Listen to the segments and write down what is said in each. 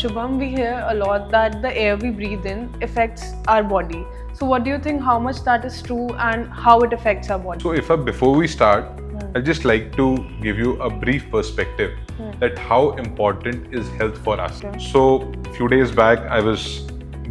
Shubham, we hear a lot that the air we breathe in affects our body. So what do you think, how much that is true and how it affects our body? So before we start, I'd just like to give you a brief perspective that how important is health for us. Okay. So few days back, I was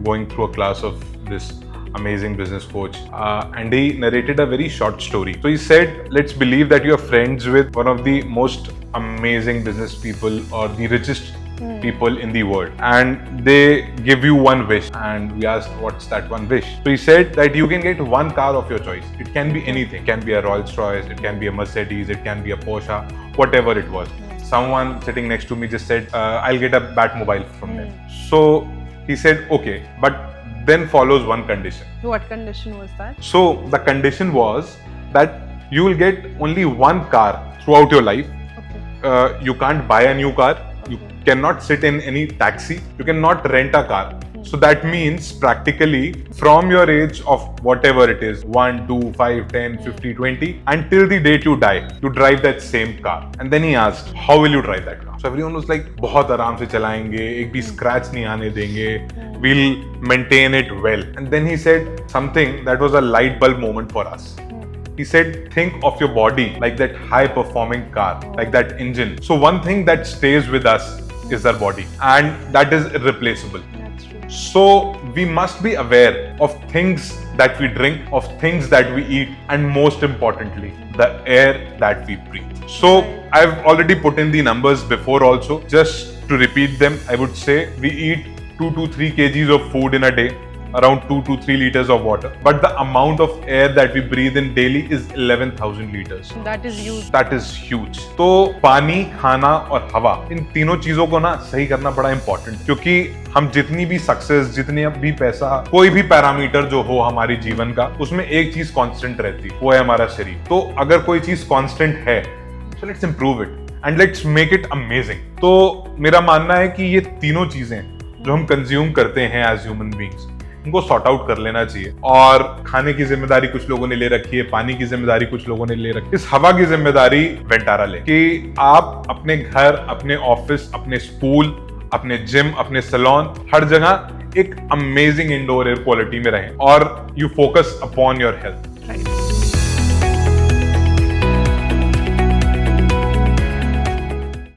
going through a class of this amazing business coach and he narrated a very short story. So he said, let's believe that you're friends with one of the most amazing business people or the richest people in the world, and they give you one wish, and we asked what's that one wish. So he said that you can get one car of your choice. It can be anything. It can be a Rolls Royce, it can be a Mercedes, it can be a Porsche, whatever it was. Someone sitting next to me just said, I'll get a Batmobile from them. So he said, okay, but then follows one condition. What condition was that? So the condition was that you will get only one car throughout your life. Okay. You can't buy a new car. You cannot sit in any taxi. You cannot rent a car. So that means practically from your age of whatever it is, 1, 2, 5, 10, 50, 20, until the date you die, you drive that same car. And then he asked, how will you drive that car? So everyone was like, बहुत आराम से चलाएंगे, एक भी scratch नहीं आने देंगे, we'll maintain it well. And then he said something that was a light bulb moment for us. He said, think of your body like that high performing car, like that engine. So one thing that stays with us is our body, and that is irreplaceable. That's true. So we must be aware of things that we drink, of things that we eat, and most importantly, the air that we breathe. So I've already put in the numbers before also. Just to repeat them, I would say we eat 2 to 3 kgs of food in a day, around 2 to 3 liters of water. But the amount of air that we breathe in daily is 11,000 liters. That is huge. That is huge. तो पानी, खाना और हवा, इन तीनों चीजों को ना सही करना बड़ा इंपॉर्टेंट, क्योंकि हम जितनी भी सक्सेस, जितने भी पैसा, कोई भी पैरामीटर जो हो हमारे जीवन का, उसमें एक चीज कांस्टेंट रहती है, वो है हमारा शरीर. तो अगर कोई चीज कांस्टेंट है, so let's improve it and let's make it amazing. तो मेरा मानना है कि ये तीनों चीजें जो हम कंज्यूम करते हैं एज ह्यूमन बीइंग्स, उनको सॉर्ट आउट कर लेना चाहिए. और खाने की जिम्मेदारी कुछ लोगों ने ले रखी है, पानी की जिम्मेदारी कुछ लोगों ने ले रखी है, इस हवा की जिम्मेदारी वेंटारा ले, कि आप अपने घर, अपने ऑफिस, अपने स्कूल, अपने जिम, अपने सैलून, हर जगह एक अमेजिंग इंडोर एयर क्वालिटी में रहें और you focus upon your health. Right.